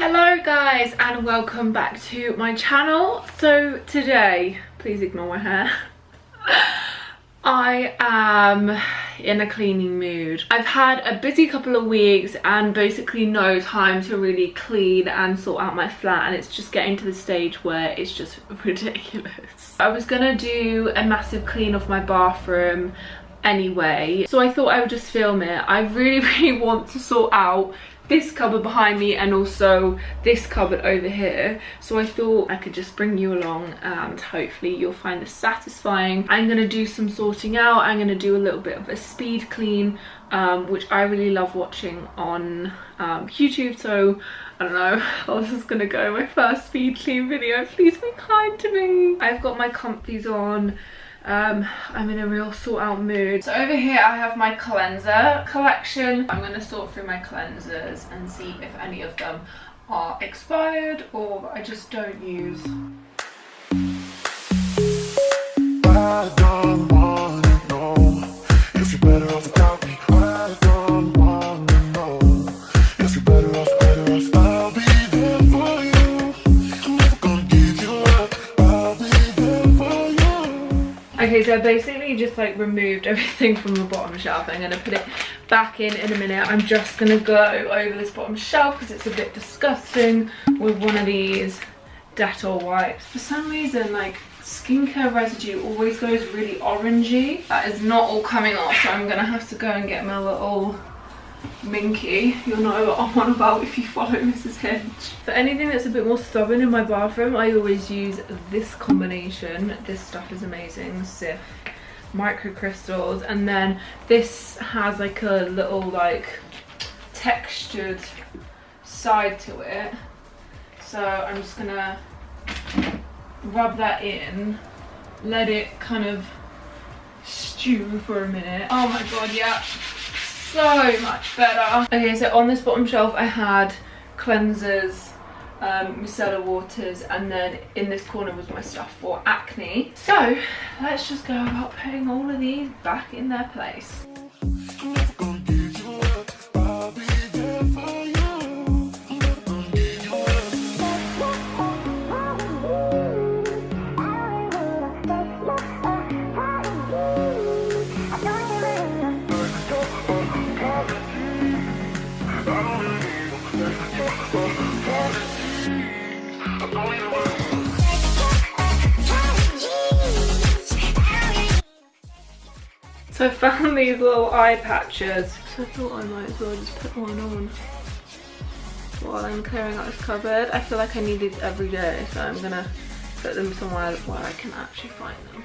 Hello guys and welcome back to my channel. So today, please ignore my hair, I am in a cleaning mood. I've had a busy couple of weeks and basically no time to really clean and sort out my flat, and it's just getting to the stage where it's just ridiculous. I was gonna do a massive clean of my bathroom anyway, so I thought I would just film it. I really want to sort out this cupboard behind me and also this cupboard over here, so I thought I could just bring you along and hopefully you'll find this satisfying. I'm going to do some sorting out. I'm going to do a little bit of a speed clean, which I really love watching on YouTube, so I don't know, I was just gonna go my first speed clean video. Please be kind to me. I've got my comfies on. I'm in a real sort out mood. So over here I have my cleanser collection. I'm going to sort through my cleansers and see if any of them are expired or I just don't use. I don't wanna know if you're better off without me. I don't wanna know if you're better off, I'll be there for you. I'm never gonna give you up. I'll be there for you. Okay, so I basically just like removed everything from the bottom shelf. I'm going to put it back in a minute. I'm just going to go over this bottom shelf because it's a bit disgusting with one of these Dettol wipes. For some reason, like, skincare residue always goes really orangey. That is not all coming off, so I'm going to have to go and get my little Minky. You'll know what I'm on about if you follow Mrs. Hinch. For anything that's a bit more stubborn in my bathroom, I always use this combination. This stuff is amazing. Cif Microcrystals, and then this has like a little like textured side to it. So I'm just gonna rub that in, let it kind of stew for a minute. Oh my god, yeah. So much better. Okay, so on this bottom shelf I had cleansers, micellar waters, and then in this corner was my stuff for acne. So let's just go about putting all of these back in their place. So I found these little eye patches, so I thought I might as well just put one on while I'm clearing out this cupboard. I feel like I need these every day, so I'm gonna put them somewhere where I can actually find them.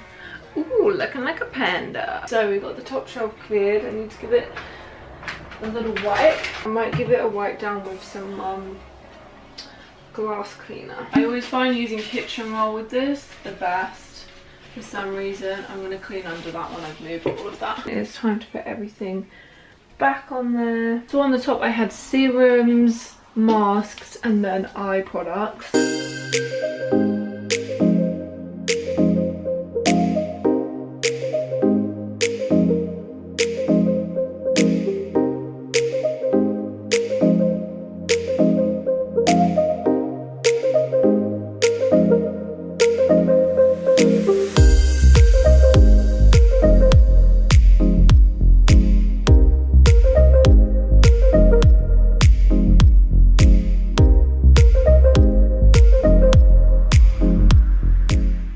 Ooh, looking like a panda. So we got the top shelf cleared. I need to give it a little wipe. I might give it a wipe down with some glass cleaner. I always find using kitchen roll with this the best. For some reason, I'm going to clean under that one. I've moved all of that. It's time to put everything back on there. So on the top I had serums, masks, and then eye products.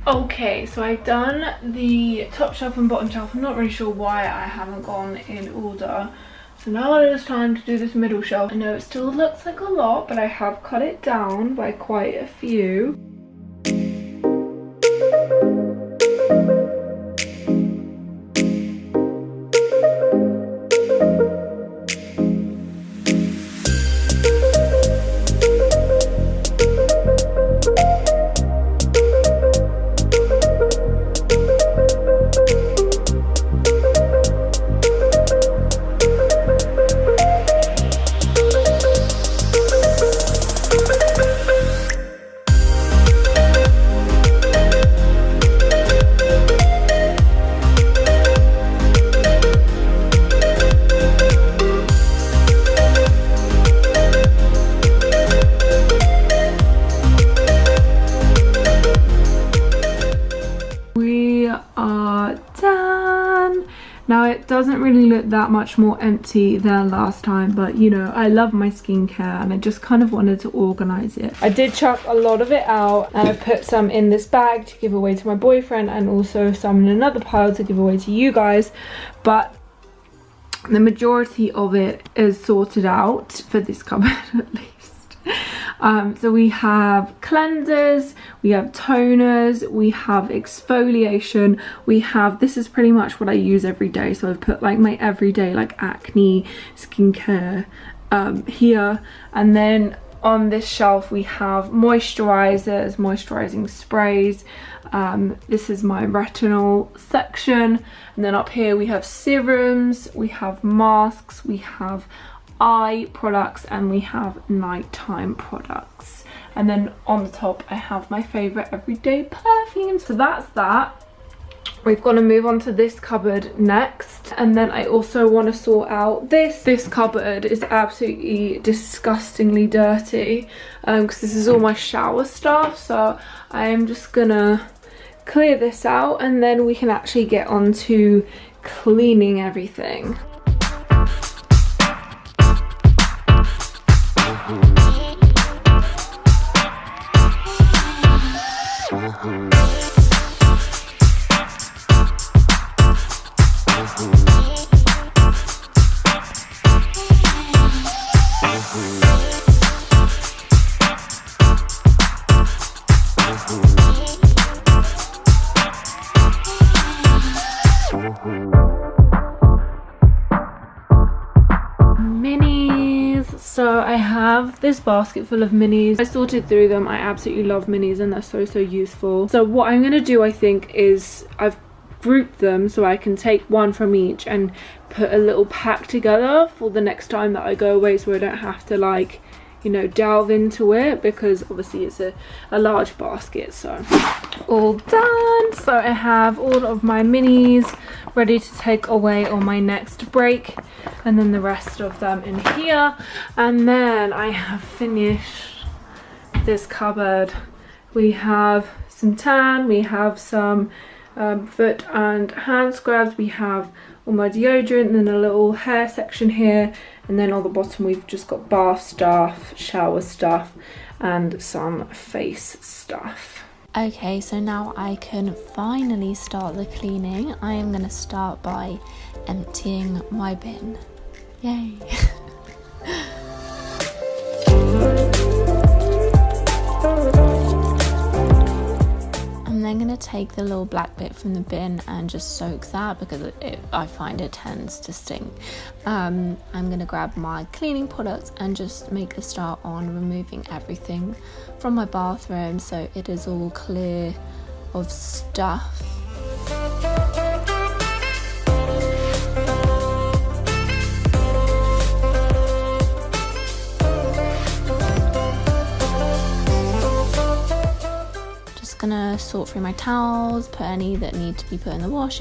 Okay, so I've done the top shelf and bottom shelf. I'm not really sure why I haven't gone in order. So now it is time to do this middle shelf. I know it still looks like a lot, but I have cut it down by quite a few. Now it doesn't really look that much more empty than last time, but you know, I love my skincare and I just kind of wanted to organise it. I did chuck a lot of it out and I put some in this bag to give away to my boyfriend and also some in another pile to give away to you guys, but the majority of it is sorted out for this cupboard at least. So we have cleansers, we have toners, we have exfoliation, we have, this is pretty much what I use every day, so I've put like my everyday like acne skincare here, and then on this shelf we have moisturizers, moisturizing sprays. This is my retinol section, and then up here we have serums, we have masks, we have eye products, and we have nighttime products. And then on the top I have my favorite everyday perfumes. So that's that. We've got to move on to this cupboard next, and then I also want to sort out this cupboard is absolutely disgustingly dirty because this is all my shower stuff, so I am just gonna clear this out and then we can actually get on to cleaning everything. So I have this basket full of minis. I sorted through them. I absolutely love minis and they're so useful. So what I'm going to do, I think, is I've grouped them so I can take one from each and put a little pack together for the next time that I go away, so I don't have to, like, you know, delve into it, because obviously it's a large basket. So all done. So I have all of my minis ready to take away on my next break, and then the rest of them in here. And then I have finished this cupboard. We have some tan, we have some foot and hand scrubs, we have all my deodorant, and then a little hair section here, and then on the bottom we've just got bath stuff, shower stuff, and some face stuff. Okay, so now I can finally start the cleaning. I am going to start by emptying my bin. Yay! I'm then going to take the little black bit from the bin and just soak that, because I find it tends to stink. I'm going to grab my cleaning products and just make a start on removing everything from my bathroom so it is all clear of stuff. Gonna sort through my towels, put any that need to be put in the wash,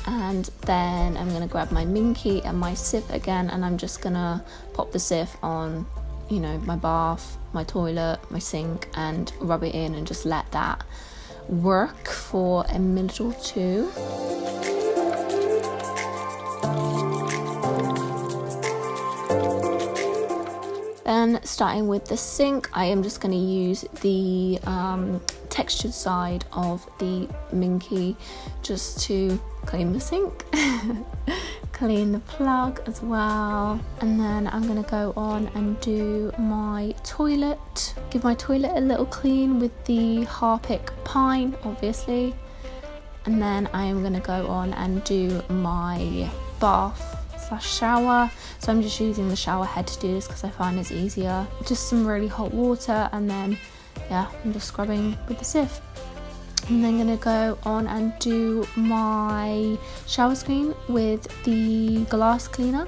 and then I'm gonna grab my Minky and my Cif again, and I'm just gonna pop the Cif on, you know, my bath, my toilet, my sink, and rub it in and just let that work for a minute or two. Then starting with the sink, I am just going to use the textured side of the Minky just to clean the sink, clean the plug as well, and then I'm going to go on and do my toilet, give my toilet a little clean with the Harpic Pine, obviously, and then I am going to go on and do my bath / shower. So I'm just using the shower head to do this because I find it's easier. Just some really hot water, and then yeah, I'm just scrubbing with the Cif. I'm then going to go on and do my shower screen with the glass cleaner,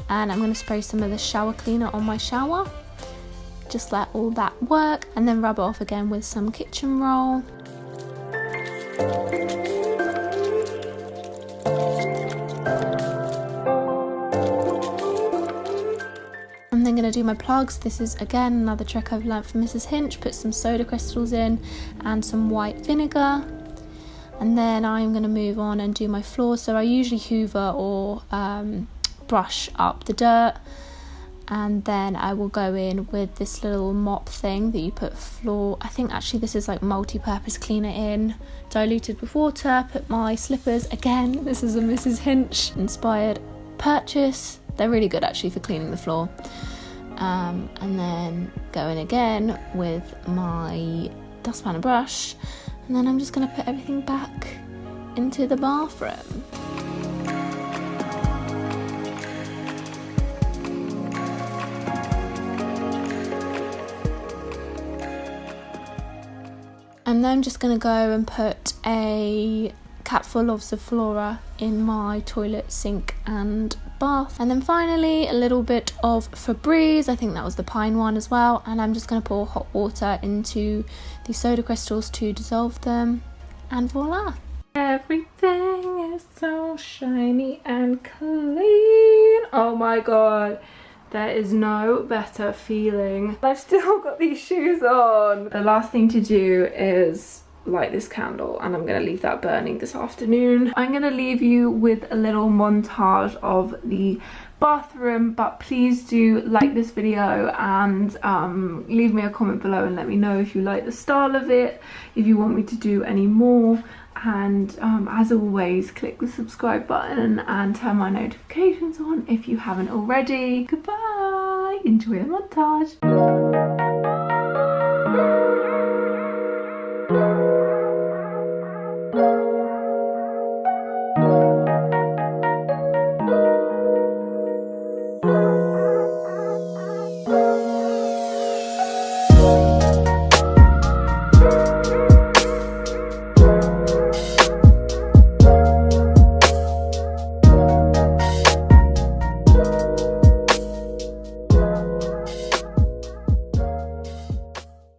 and I'm going to spray some of the shower cleaner on my shower. Just let all that work, and then rub it off again with some kitchen roll. I'm then going to do my plugs. This is again another trick I've learned from Mrs. Hinch. Put some soda crystals in and some white vinegar, And then I'm going to move on and do my floor. So I usually hoover or brush up the dirt, and then I will go in with this little mop thing that you put floor, I think actually this is like multi-purpose cleaner in, diluted with water. Put my slippers, again this is a Mrs. Hinch inspired purchase, they're really good actually for cleaning the floor. And then go in again with my dustpan and brush, and then I'm just going to put everything back into the bathroom. And then I'm just going to go and put a cap full of Zoflora in my toilet, sink and bath. And then finally a little bit of Febreeze, I think that was the pine one as well. And I'm just going to pour hot water into the soda crystals to dissolve them. And voila! Everything is so shiny and clean. Oh my god. There is no better feeling. I've still got these shoes on. The last thing to do is light this candle, and I'm gonna leave that burning this afternoon. I'm gonna leave you with a little montage of the bathroom, but please do like this video and leave me a comment below and let me know if you like the style of it, if you want me to do any more. And as always, click the subscribe button and turn my notifications on if you haven't already. Goodbye! Enjoy the montage!